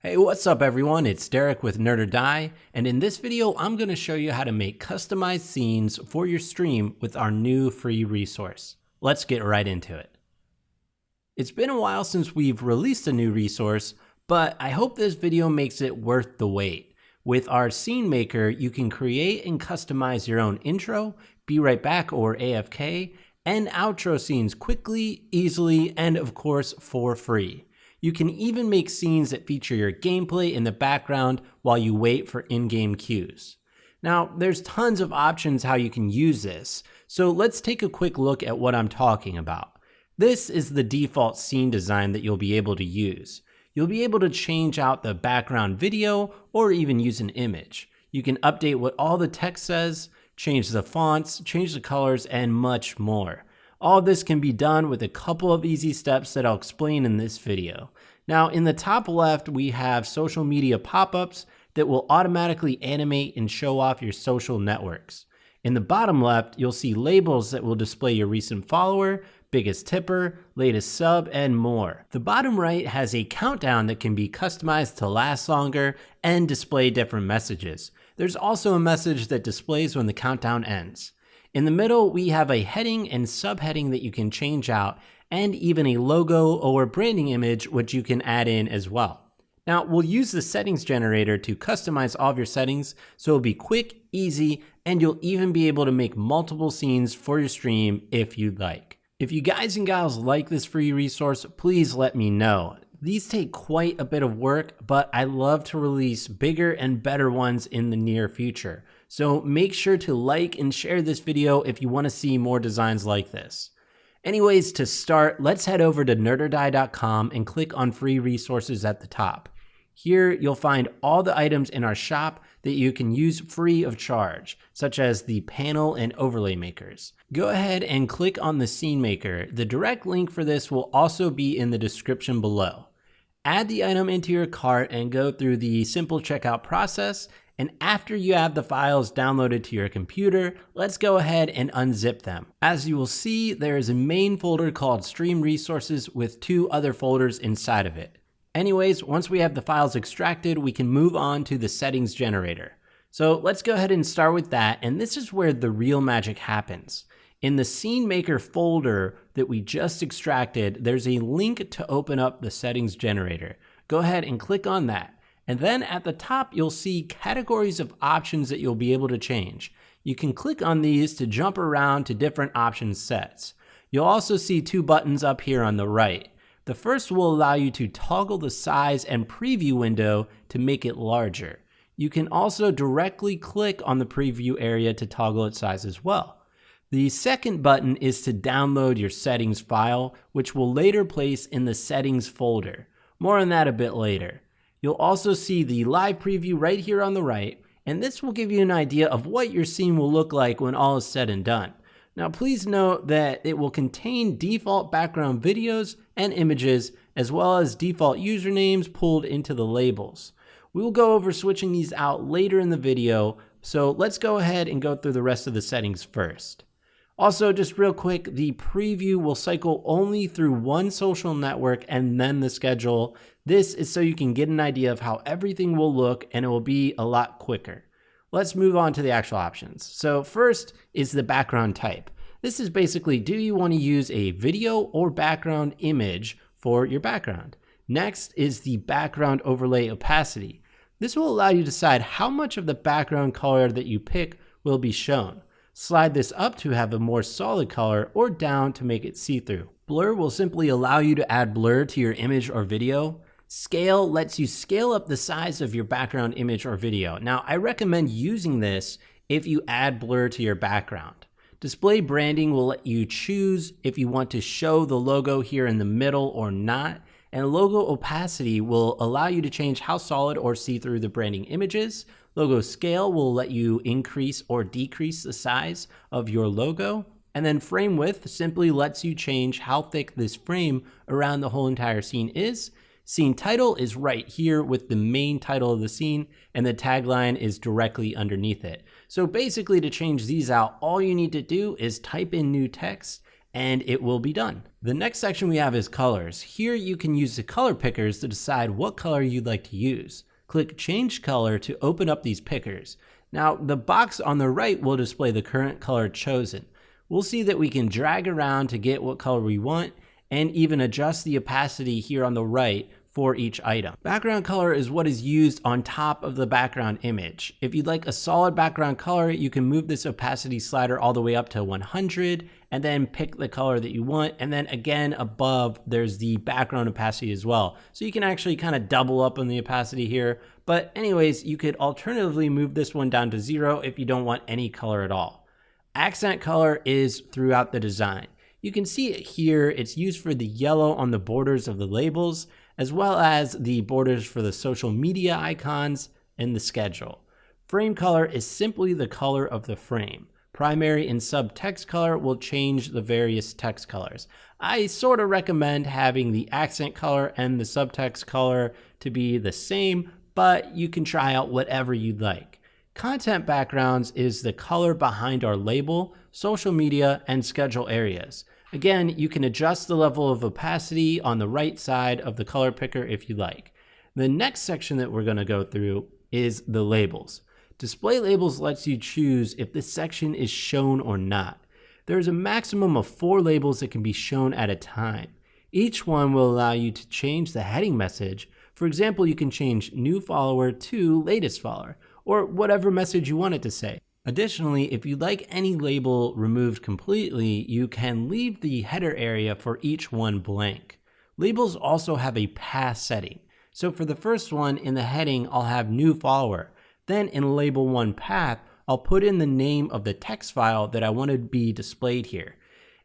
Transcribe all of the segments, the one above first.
Hey, what's up everyone? It's Derek with Nerd or Die, and in this video I'm going to show you how to make customized scenes for your stream with our new free resource. Let's get right into it. It's been a while since we've released a new resource, but I hope this video makes it worth the wait. With our scene maker, you can create and customize your own intro, be right back or AFK, and outro scenes quickly, easily, and of course for free. You can even make scenes that feature your gameplay in the background while you wait for in-game cues. Now, there's tons of options how you can use this, so let's take a quick look at what I'm talking about. This is the default scene design that you'll be able to use. You'll be able to change out the background video or even use an image. You can update what all the text says, change the fonts, change the colors, and much more. All this can be done with a couple of easy steps that I'll explain in this video. Now, in the top left, we have social media pop-ups that will automatically animate and show off your social networks. In the bottom left, you'll see labels that will display your recent follower, biggest tipper, latest sub, and more. The bottom right has a countdown that can be customized to last longer and display different messages. There's also a message that displays when the countdown ends. In the middle, we have a heading and subheading that you can change out, and even a logo or branding image which you can add in as well. Now, we'll use the settings generator to customize all of your settings, so it'll be quick, easy, and you'll even be able to make multiple scenes for your stream if you'd like. If you guys and gals like this free resource, please let me know. These take quite a bit of work, but I love to release bigger and better ones in the near future. So make sure to like and share this video if you want to see more designs like this. Anyways, to start, let's head over to nerdordie.com and click on free resources at the top. Here you'll find all the items in our shop that you can use free of charge, such as the panel and overlay makers. Go ahead and click on the scene maker. The direct link for this will also be in the description below. Add the item into your cart and go through the simple checkout process. And after you have the files downloaded to your computer, let's go ahead and unzip them. As you will see, there is a main folder called Stream Resources with two other folders inside of it. Anyways, once we have the files extracted, we can move on to the settings generator. So let's go ahead and start with that, and this is where the real magic happens. In the Scene Maker folder that we just extracted, there's a link to open up the settings generator. Go ahead and click on that. And then at the top, you'll see categories of options that you'll be able to change. You can click on these to jump around to different option sets. You'll also see two buttons up here on the right. The first will allow you to toggle the size and preview window to make it larger. You can also directly click on the preview area to toggle its size as well. The second button is to download your settings file, which we'll later place in the settings folder. More on that a bit later. You'll also see the live preview right here on the right, and this will give you an idea of what your scene will look like when all is said and done. Now please note that it will contain default background videos and images, as well as default usernames pulled into the labels. We will go over switching these out later in the video, so let's go ahead and go through the rest of the settings first. Also, just real quick, the preview will cycle only through one social network and then the schedule. This is so you can get an idea of how everything will look, and it will be a lot quicker. Let's move on to the actual options. So first is the background type. This is basically, do you want to use a video or background image for your background? Next is the background overlay opacity. This will allow you to decide how much of the background color that you pick will be shown. Slide this up to have a more solid color or down to make it see-through. Blur will simply allow you to add blur to your image or video. Scale lets you scale up the size of your background image or video. Now, I recommend using this if you add blur to your background. Display branding will let you choose if you want to show the logo here in the middle or not. And logo opacity will allow you to change how solid or see-through the branding image is. Logo scale will let you increase or decrease the size of your logo. And then frame width simply lets you change how thick this frame around the whole entire scene is. Scene title is right here with the main title of the scene, and the tagline is directly underneath it. So basically, to change these out, all you need to do is type in new text and it will be done. The next section we have is colors. Here you can use the color pickers to decide what color you'd like to use. Click change color to open up these pickers. Now the box on the right will display the current color chosen. We'll see that we can drag around to get what color we want and even adjust the opacity here on the right for each item. Background color is what is used on top of the background image. If you'd like a solid background color, you can move this opacity slider all the way up to 100 and then pick the color that you want. And then again, above, there's the background opacity as well. So you can actually kind of double up on the opacity here. But anyways, you could alternatively move this one down to 0 if you don't want any color at all. Accent color is throughout the design. You can see it here. It's used for the yellow on the borders of the labels, as well as the borders for the social media icons and the schedule. Frame color is simply the color of the frame. Primary and subtext color will change the various text colors. I sort of recommend having the accent color and the subtext color to be the same, but you can try out whatever you'd like. Content backgrounds is the color behind our label, social media, and schedule areas. Again, you can adjust the level of opacity on the right side of the color picker if you like. The next section that we're going to go through is the labels. Display labels lets you choose if this section is shown or not. There's a maximum of 4 labels that can be shown at a time. Each one will allow you to change the heading message. For example, you can change new follower to latest follower, or whatever message you want it to say. Additionally, if you'd like any label removed completely, you can leave the header area for each one blank. Labels also have a path setting. So for the first one in the heading, I'll have new follower. Then in label 1 path, I'll put in the name of the text file that I want to be displayed here.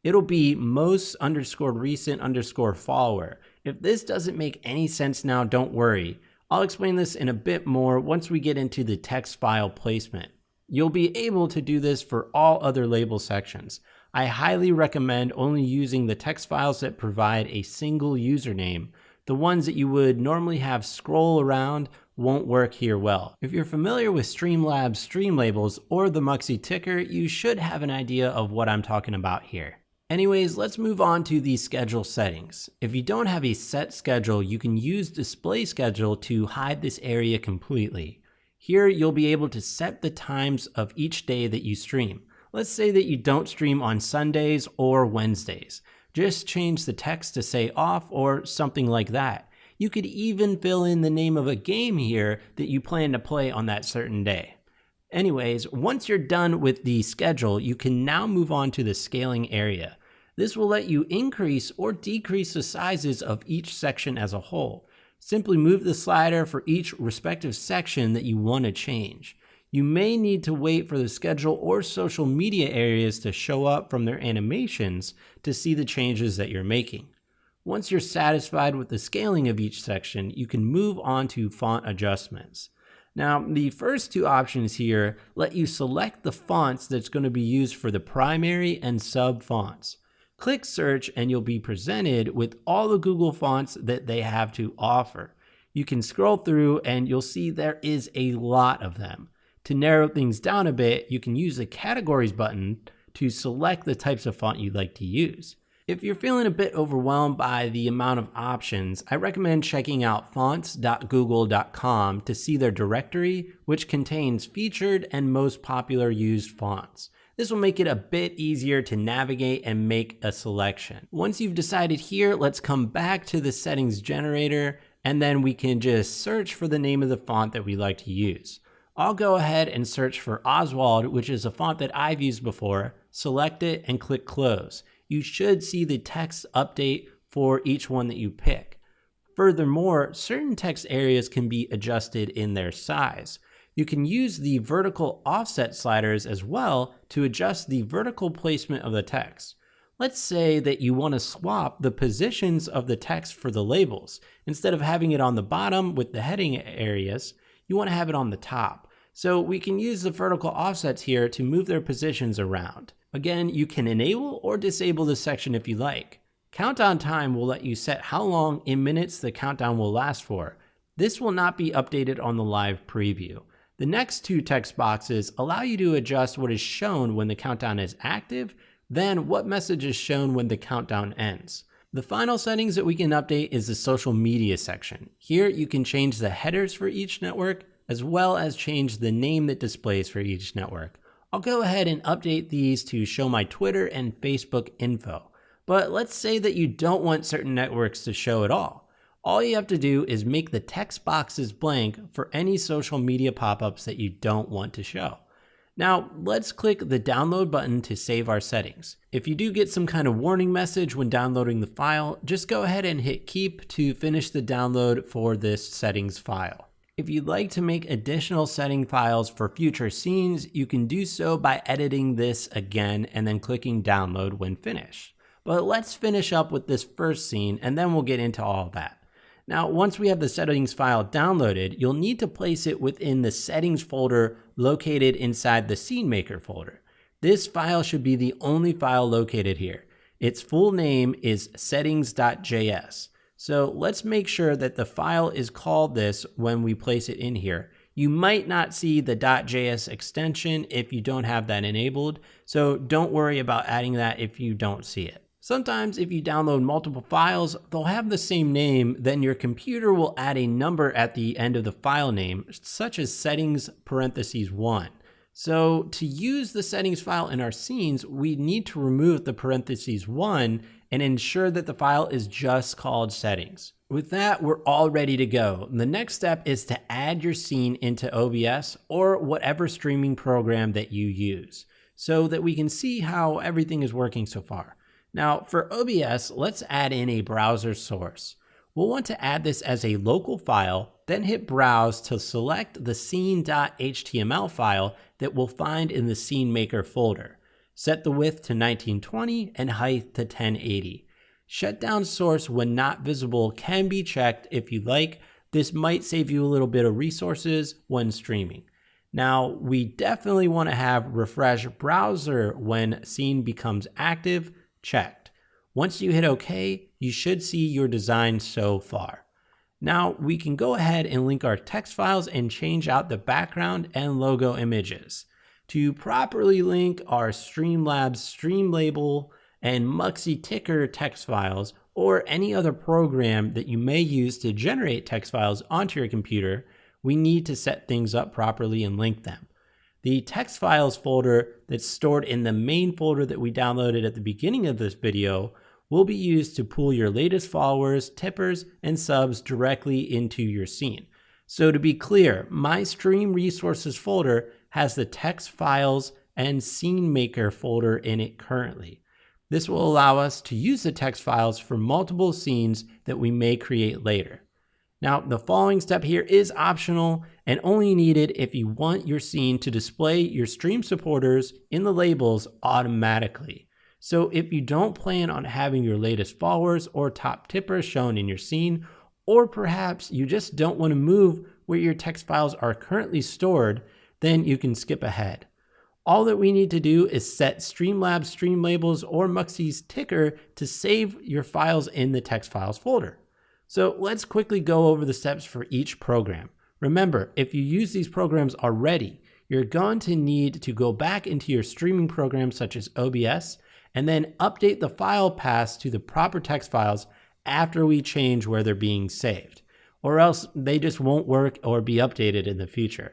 It'll be most_recent_follower. If this doesn't make any sense now, don't worry. I'll explain this in a bit more once we get into the text file placement. You'll be able to do this for all other label sections. I highly recommend only using the text files that provide a single username. The ones that you would normally have scroll around won't work here well. If you're familiar with Streamlabs stream labels or the Muxy ticker, you should have an idea of what I'm talking about here. Anyways, let's move on to the schedule settings. If you don't have a set schedule, you can use display schedule to hide this area completely. Here, you'll be able to set the times of each day that you stream. Let's say that you don't stream on Sundays or Wednesdays. Just change the text to say off or something like that. You could even fill in the name of a game here that you plan to play on that certain day. Anyways, once you're done with the schedule, you can now move on to the scaling area. This will let you increase or decrease the sizes of each section as a whole. Simply move the slider for each respective section that you want to change. You may need to wait for the schedule or social media areas to show up from their animations to see the changes that you're making. Once you're satisfied with the scaling of each section, you can move on to font adjustments. Now, the first 2 options here let you select the fonts that's going to be used for the primary and sub fonts. Click search and you'll be presented with all the Google fonts that they have to offer. You can scroll through and you'll see there is a lot of them. To narrow things down a bit, you can use the categories button to select the types of font you'd like to use. If you're feeling a bit overwhelmed by the amount of options, I recommend checking out fonts.google.com to see their directory, which contains featured and most popular used fonts. This will make it a bit easier to navigate and make a selection. Once you've decided here, let's come back to the settings generator, and then we can just search for the name of the font that we like to use. I'll go ahead and search for Oswald, which is a font that I've used before, select it and click close. You should see the text update for each one that you pick. Furthermore, certain text areas can be adjusted in their size. You can use the vertical offset sliders as well to adjust the vertical placement of the text. Let's say that you want to swap the positions of the text for the labels. Instead of having it on the bottom with the heading areas, you want to have it on the top. So we can use the vertical offsets here to move their positions around. Again, you can enable or disable this section if you like. Countdown time will let you set how long in minutes the countdown will last for. This will not be updated on the live preview. The next 2 text boxes allow you to adjust what is shown when the countdown is active Then what message is shown when the countdown ends? The final settings that we can update is the social media section. Here you can change the headers for each network, as well as change the name that displays for each network. I'll go ahead and update these to show my Twitter and Facebook info. But let's say that you don't want certain networks to show at all. All you have to do is make the text boxes blank for any social media pop-ups that you don't want to show. Now, let's click the download button to save our settings. If you do get some kind of warning message when downloading the file, just go ahead and hit keep to finish the download for this settings file. If you'd like to make additional setting files for future scenes, you can do so by editing this again and then clicking download when finished. But let's finish up with this first scene and then we'll get into all of that. Now, once we have the settings file downloaded, you'll need to place it within the settings folder located inside the scene maker folder. This file should be the only file located here. Its full name is settings.js. So let's make sure that the file is called this when we place it in here. You might not see the .js extension if you don't have that enabled, so don't worry about adding that if you don't see it. Sometimes if you download multiple files, they'll have the same name, then your computer will add a number at the end of the file name, such as settings:1. So to use the settings file in our scenes, we need to remove the (1) and ensure that the file is just called settings. With that, we're all ready to go. The next step is to add your scene into OBS or whatever streaming program that you use, so that we can see how everything is working so far. Now for OBS, let's add in a browser source. We'll want to add this as a local file, then hit browse to select the scene.html file that we'll find in the scene maker folder. Set the width to 1920 and height to 1080. Shutdown source when not visible can be checked if you like. This might save you a little bit of resources when streaming. Now, we definitely want to have refresh browser when scene becomes active checked. Once you hit OK, you should see your design so far. Now we can go ahead and link our text files and change out the background and logo images. To properly link our Streamlabs stream label and Muxy ticker text files or any other program that you may use to generate text files onto your computer, we need to set things up properly and link them. The text files folder that's stored in the main folder that we downloaded at the beginning of this video will be used to pull your latest followers, tippers, and subs directly into your scene. So to be clear, my stream resources folder has the text files and scene maker folder in it currently. This will allow us to use the text files for multiple scenes that we may create later. Now, the following step here is optional and only needed if you want your scene to display your stream supporters in the labels automatically. So if you don't plan on having your latest followers or top tippers shown in your scene, or perhaps you just don't want to move where your text files are currently stored, then you can skip ahead. All that we need to do is set Streamlabs stream labels or Muxy's ticker to save your files in the text files folder. So let's quickly go over the steps for each program. Remember, if you use these programs already, you're going to need to go back into your streaming programs such as OBS and then update the file paths to the proper text files after we change where they're being saved, or else they just won't work or be updated in the future.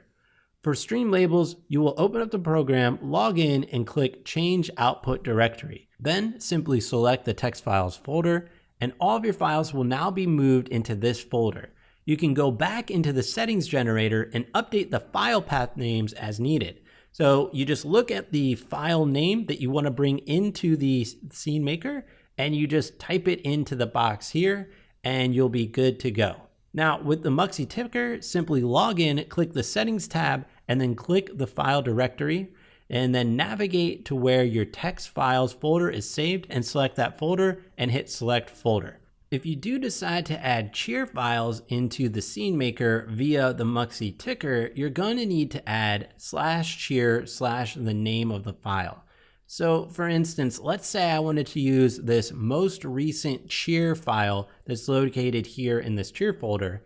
For stream labels, you will open up the program, log in, and click Change Output Directory. Then simply select the text files folder, and all of your files will now be moved into this folder. You can go back into the settings generator and update the file path names as needed. So you just look at the file name that you want to bring into the scene maker, and you just type it into the box here, and you'll be good to go. Now with the Muxy ticker, simply log in, click the settings tab, and then click the file directory, and then navigate to where your text files folder is saved and select that folder and hit select folder. If you do decide to add cheer files into the scene maker via the Muxy ticker, you're going to need to add /cheer/ the name of the file. So for instance, let's say I wanted to use this most recent cheer file that's located here in this cheer folder.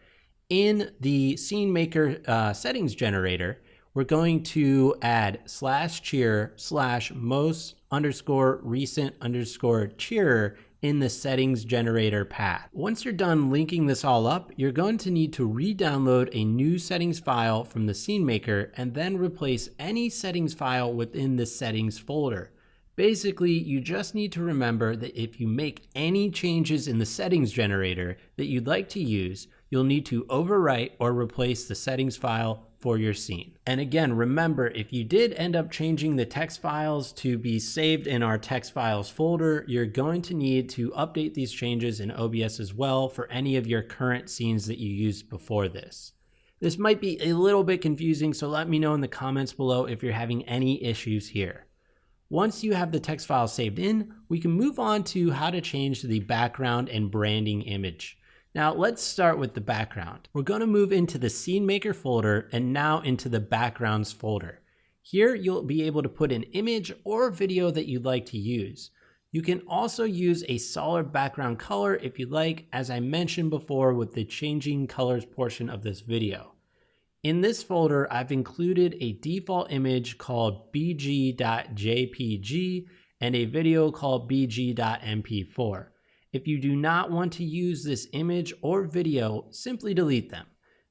In the scene maker settings generator, we're going to add /cheer/most_recent_cheerer in the settings generator path. Once you're done linking this all up, you're going to need to re-download a new settings file from the scene maker and then replace any settings file within the settings folder. Basically, you just need to remember that if you make any changes in the settings generator that you'd like to use, you'll need to overwrite or replace the settings file for your scene. And again, remember, if you did end up changing the text files to be saved in our text files folder, you're going to need to update these changes in OBS as well for any of your current scenes that you used before this. This might be a little bit confusing, so let me know in the comments below if you're having any issues here. Once you have the text file saved in, we can move on to how to change the background and branding image. Now let's start with the background. We're going to move into the Scene Maker folder and now into the Backgrounds folder. Here you'll be able to put an image or video that you'd like to use. You can also use a solid background color if you'd like, as I mentioned before with the changing colors portion of this video. In this folder, I've included a default image called bg.jpg and a video called bg.mp4. If you do not want to use this image or video, simply delete them.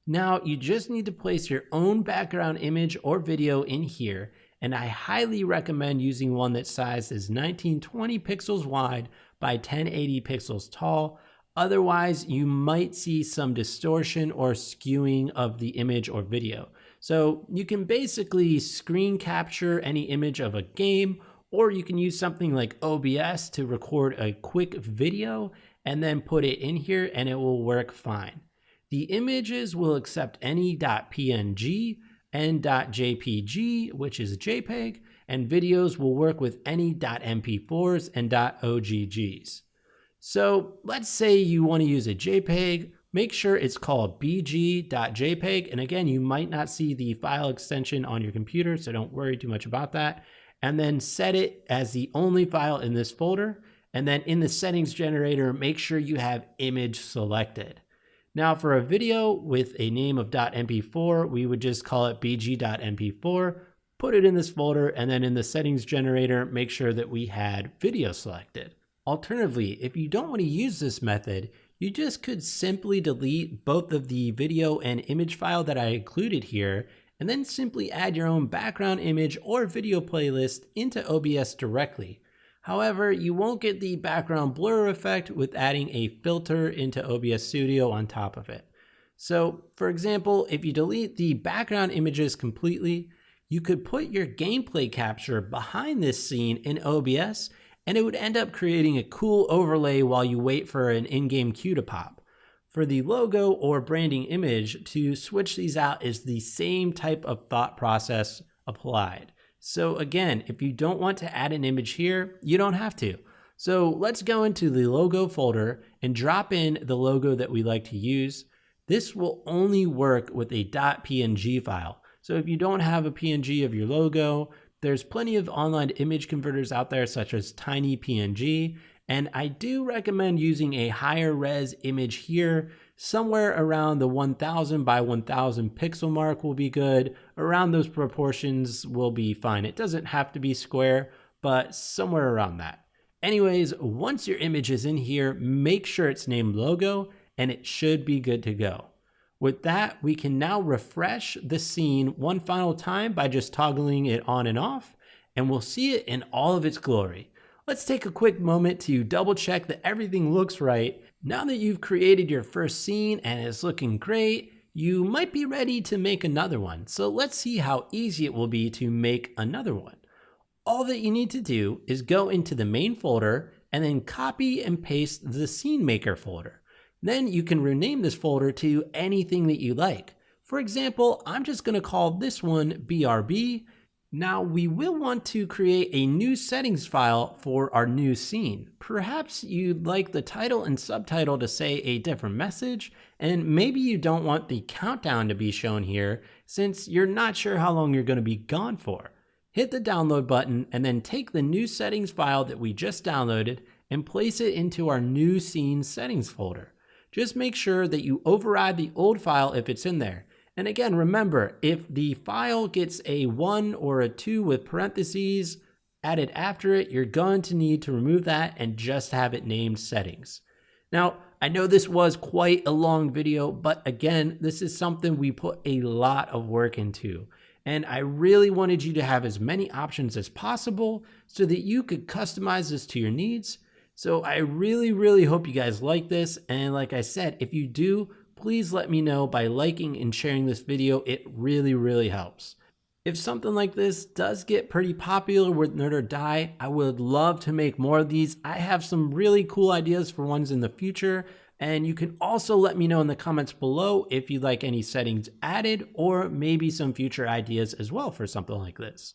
Now, you just need to place your own background image or video in here, and I highly recommend using one that size is 1920 pixels wide by 1080 pixels tall. Otherwise, you might see some distortion or skewing of the image or video. So you can basically screen capture any image of a game, or you can use something like OBS to record a quick video and then put it in here and it will work fine. The images will accept any .png and .jpg, which is JPEG, and videos will work with any .mp4s and .oggs. So let's say you want to use a JPEG, make sure it's called bg.jpg. And again, you might not see the file extension on your computer, so don't worry too much about that. And then set it as the only file in this folder. And then in the settings generator, make sure you have image selected. Now for a video with a name of .mp4, we would just call it bg.mp4, put it in this folder, and then in the settings generator, make sure that we had video selected. Alternatively, if you don't want to use this method, you just could simply delete both of the video and image file that I included here, and then simply add your own background image or video playlist into OBS directly. However, you won't get the background blur effect with adding a filter into OBS Studio on top of it. So, for example, if you delete the background images completely, you could put your gameplay capture behind this scene in OBS, and it would end up creating a cool overlay while you wait for an in-game cue to pop. For the logo or branding image, to switch these out is the same type of thought process applied. So again, if you don't want to add an image here, you don't have to. So let's go into the logo folder and drop in the logo that we like to use. This will only work with a .png file. So if you don't have a PNG of your logo, there's plenty of online image converters out there such as TinyPNG, and I do recommend using a higher res image here. Somewhere around the 1000 by 1000 pixel mark will be good. Around those proportions will be fine. It doesn't have to be square, but somewhere around that. Anyways, once your image is in here, make sure it's named logo and it should be good to go. With that, we can now refresh the scene one final time by just toggling it on and off, and we'll see it in all of its glory. Let's take a quick moment to double check that everything looks right. Now that you've created your first scene and it's looking great, you might be ready to make another one. So let's see how easy it will be to make another one. All that you need to do is go into the main folder and then copy and paste the Scene Maker folder. Then you can rename this folder to anything that you like. For example, I'm just going to call this one BRB. Now we will want to create a new settings file for our new scene. Perhaps you'd like the title and subtitle to say a different message, and maybe you don't want the countdown to be shown here since you're not sure how long you're going to be gone for. Hit the download button and then take the new settings file that we just downloaded and place it into our new scene settings folder. Just make sure that you override the old file if it's in there. And again, remember, if the file gets a 1 or a 2 with parentheses added after it, you're going to need to remove that and just have it named settings. Now, I know this was quite a long video, but again, this is something we put a lot of work into. And I really wanted you to have as many options as possible so that you could customize this to your needs. So I really hope you guys like this. And like I said, if you do, please let me know by liking and sharing this video. It really helps. If something like this does get pretty popular with Nerd or Die, I would love to make more of these. I have some really cool ideas for ones in the future, and you can also let me know in the comments below if you'd like any settings added or maybe some future ideas as well for something like this.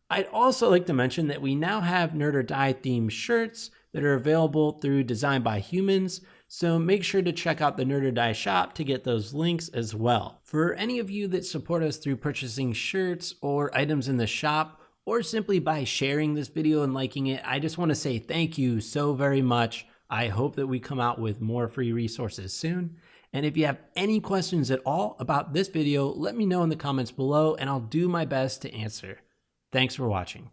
I'd also like to mention that we now have Nerd or Die themed shirts that are available through Design by Humans, so make sure to check out the Nerd or Die shop to get those links as well. For any of you that support us through purchasing shirts or items in the shop, or simply by sharing this video and liking it, I just want to say thank you so very much. I hope that we come out with more free resources soon. And if you have any questions at all about this video, let me know in the comments below and I'll do my best to answer. Thanks for watching.